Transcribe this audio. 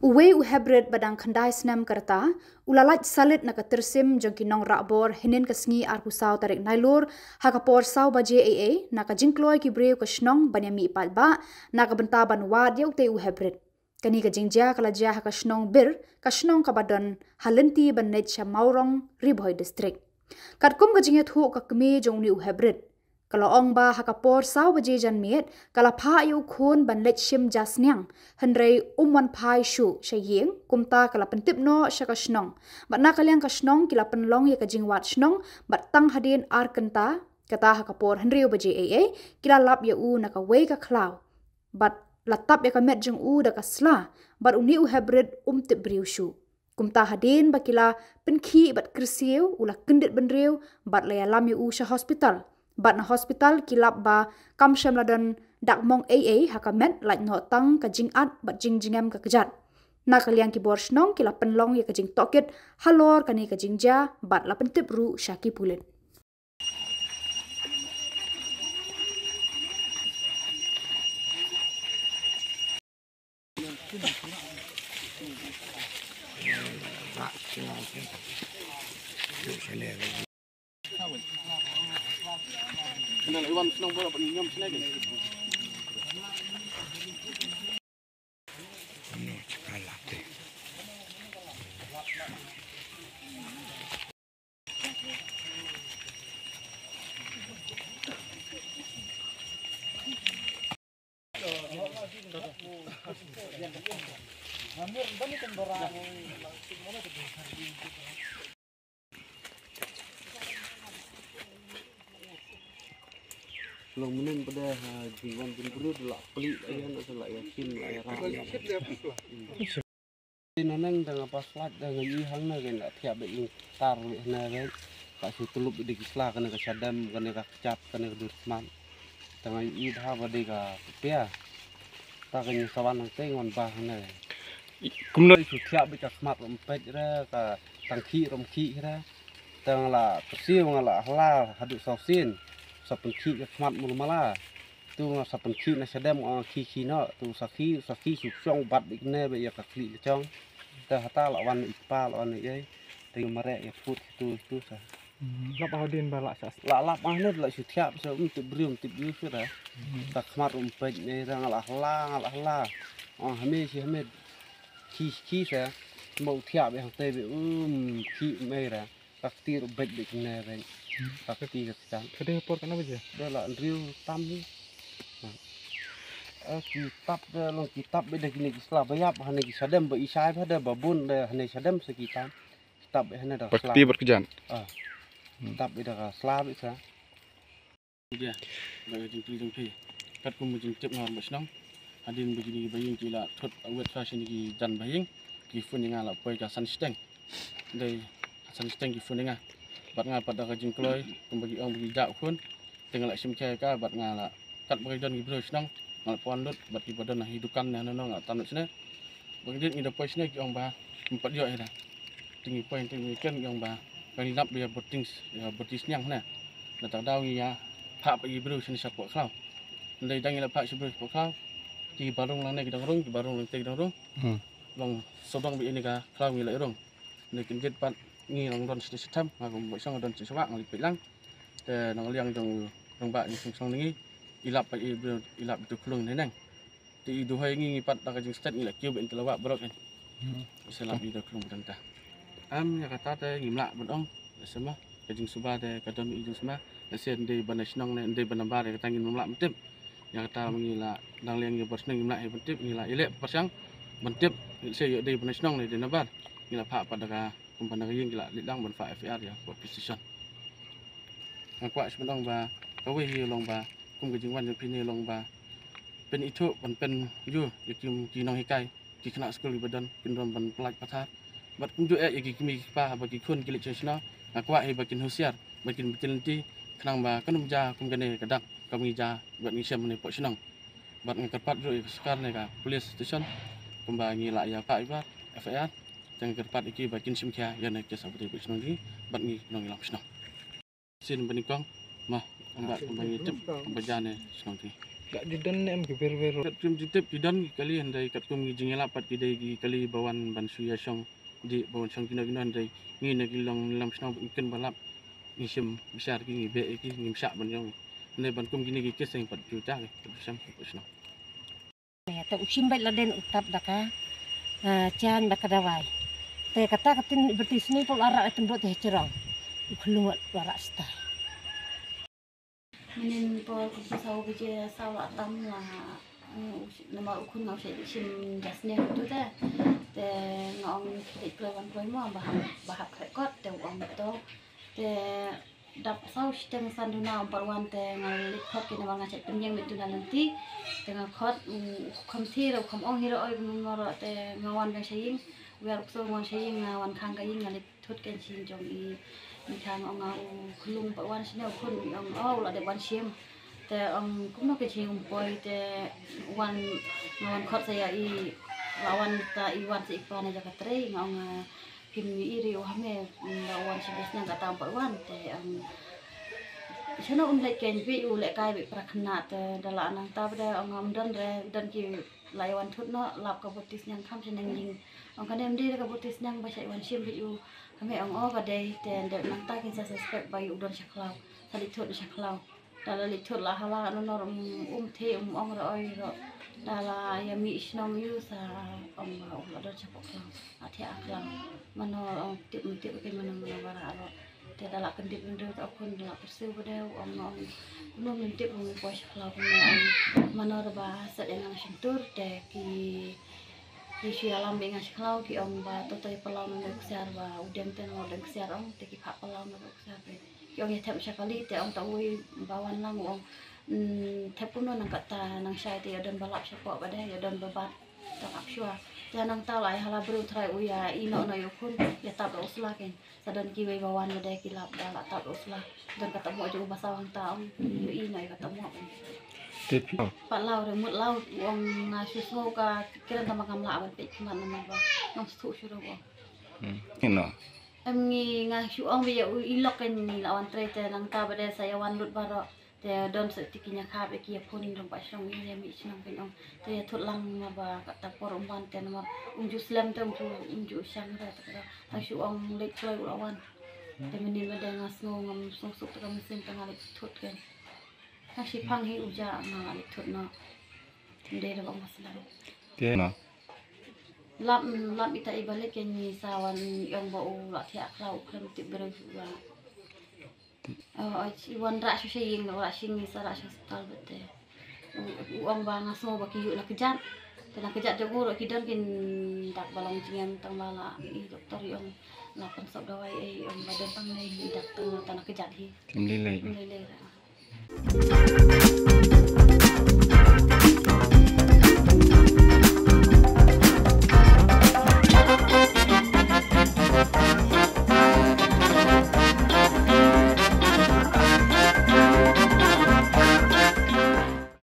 Uwe uhebret badang khandai snam karta ulalaj salit na katersim jongki nong rakbor hinin kasngi arkusau tarik nailur hakapor sau baje na ka jingkloi ki breu ka shnong banyami palba na ka benta banwa diau te uhebret kani ka jingja kala ja haka shnong bir ka shnong ka badan halenti banet cha maurong riboy district katkum ka jinget hu ka kme jongni uhebret kalau ong ba hakapor sau baje jan miet kala pha yu khun ban let shim jasnyang henrei wan phai shu shayeng kumta kala pentip no shaka shnong batna kalyang ka shnong kila penlong ya ka jingwat shnong bat tang hadin ar kenta kata hakapor henrei baje kila lap ya u na ka wei ka klau bat latap ya ka met jong u da ka sla bat uni u hybrid tip briu shu kumta hadin bakila penkhi bat krisiu ula kendit benriu bat la lam ya u sha hospital bat na hospital kilap ba kam shamladan dakmong hakamet lait no tang ka jingat bat jingjingam ka kejat na kalyang ki borsnong kila penlong ya ka jing tokit halor kani ka jingja bat la pentip ru shaki pulen Kenal Iwan senang bola penyam senang kan? Long menen pada jiwan penpuluh delak pelik aja nak selak yakin lah ya ramai. Nanang dengan paslat dengan ihang na kan nak tiap being tar na kan. Kasih tulup di kislah kena kesadam kena kecap kena kedusman. Dengan ih dah pada kapia. Tak kena sawan nang tengon bah na. Kemudian itu tiap beca smart empet ra ka tangki romki ra. Tang la persiu ngala halal haduk sausin. Sapen ki smart mulmala tu sapen ki na sadam ki no tu saki suksong bat ikne be ya ka kli chong ta hata lawan ipa lawan ye te mare ya put tu sa lap hodin balak sas la lap ahne la su thiap so untuk brium tip yu su ra ta smart umpet ne rang la hla hame si hame ki sa mau thiap ya te be ki me ra tak tir bet ikne be tak tiga sedang. Kedai por kenapa je? Dah lah riu tam ni. Kitab beda gini kislah bayap hane kisadam ba isai pada babun dah hane sadam sekitar. Kitab hane dah selah. Pasti berkejan. Kitab beda ka selah bisa. Dia bagi jengpi. Kat ku mujung tip ngor besnong. Hadin begini baying kila thot awet fashion ki jan baying ki fun ngala poi ka san steng. Dai san steng ki fun ngala bat nga pada kajing kloi pembagi ong bagi jak pun tinggal sim ka bat nga kat bagi don gibro snang ngal pondot bat ki badan hidukan na no nga tanut sne bagi dit ngi depoi sne ki ong ba empat yo ida tinggi poin tinggi ken ong ba kali nap dia botis nyang na na ta daw ya pa bagi bro sne sapok klau ndai dang ila pa sibro sapok klau ki barung lang ne ki dang rong ki barung lang te dang rong long sodong bi ini ka klau ngi la rong ne kin get pat nghi lòng đòn sẽ thăm mà cũng vậy xong đòn sẽ bạn lịch bị lăng để nó liang trong bạn những xong nghi ilap từ khung thế này thì du hay nghi pat đặc cái step như là kêu bệnh từ bạn bớt này sẽ làm đi từ khung tận ta am nhà kata teh ngimla bedong semua kajing suba teh kadon itu semua lesen de banasnong ne de banambar kata ngimla mentip yang kata mengila dang liang bos ngimla mentip ngila ile persang mentip saya de banasnong ne de nabar ngila pak pada kumpulan yang gila lidang manfaat FR ya buat precision. Ngakwa sebenarnya ba kawe hi long ba kum kejingwan yang pini long ba pen itu pen ju yakim kinong hikai ki kena skul badan pindon ban pelaj pathat bat kum ju yaki kimi pa bagi kun kilik chesna ngakwa hi bakin husiar bakin betilenti kenang ba kanum ja kum gane kadak kami ja buat ngisem ne pok senang bat ngkerpat ju sekar ne ka police station kumba ngila ya pa iba FR jangan kerpat iki bakin simkia yang nak jasa betul betul ni bat ni nong ilang senang sin benikong mah ambak kembali tip berjalan senang ni Gak didan em ke ber. kat kum jitip kidan kali handai kat kum gi jingela pat kidai gi kali bawan ban suya syong di bawan syong kina kina handai ngi na gilong lam snau ikan balap ngi sim besar gi ngi be gi ngi syak ban yong handai ban kum gini gi keseng pat juta gi sam snau ya ta usim baik laden utap daka chan daka dawai te kata katin berti sini pol arak itu buat teh cerang khulungat arak sta Menen po kusaw beje sawa tam la nama ukun ngau se sim jasne tu te ngong dik klewan kloi mo bahap krekot te uang to te dap saw siteng sanduna parwan te ngalit khot kene wanga cek penyeng betu nanti te ngakot khom thi ro khom ong hiro oi ngoro te ngawan ga saying wer so ngon saying ngawan khang ga ying ngalit thut ken sin jong i thang ông ngau khulung pa wan sine khun ông au la de wan sim te ông cũng nó cái chi poi te wan ngawan khot saya i lawan ta i wan si pa na jaga tre ngong kim i rio hame lawan si besna ga tam pa wan te chano lai ken vi u le kai bi prakhna te dala nang ta bda ông dan ki laiwan thut no lap ka botis nyang kham seneng jing ông kanem de ka botis nyang ba sai wan sim vi u kami ang over day dan nang ta kinsa suspect by udon syaklau tadi thut syaklau dala lithut la hala no norm the ong roi ro dala ya mi snom yu sa ong udon syaklau athi aklau mano ong tip ke mano bara ro te dala kendip ndo ta kun dala persu bedeu ong no min tip ong ko syaklau mano ro ba sa dengan sentur te ki Isu alam bengas kalau ki om ba totoy palau nang ksar ba udem ten odeng ksar om te ki kha palau nang ksar te ki ong yethem sakali te om tawi bawan lang ong thepuno nang kata nang sai te odem balap sapo ba de odem babat tak apsua ya nang ta lai hala bru thrai uya ino no yokun ya tab usla ken sadan ki we bawan ba de ki lap dala tab usla dan kata mo jo basawang ta om ino kata mo Tapi Pak lau re mut lau wong ngasus ngo ka kiran ta makam la ban pek man nama ba nong stu syuro bo ino. em ngi ngasu ong bi ilok ken ni lawan trete nang ta bade saya wan lut baro te don se tikinya kha be ki phun dong pa song ni mi sinong ken ong te thut lang ma ba ka ta por umban te nama unju slam te unju sang ra ta asu ong lek kloi lawan te menin bade ngas ngo ngam song suk ta mesin tengah lek thut ken Kasih panghi uja ngalit thut no ndere bang masalah Dia no. lap ita ibalik yang ni sawan yang bau la thia klau klam ti bero juga iwan ra sying ra sing ni sara hospital bete uang bang aso baki yu na kejat tena kejat jogo ro kidan kin dak balang jingan tang mala i doktor yang lapan sob dawai yang badan tang nei dak tang tanah kejat hi Tim lele. lele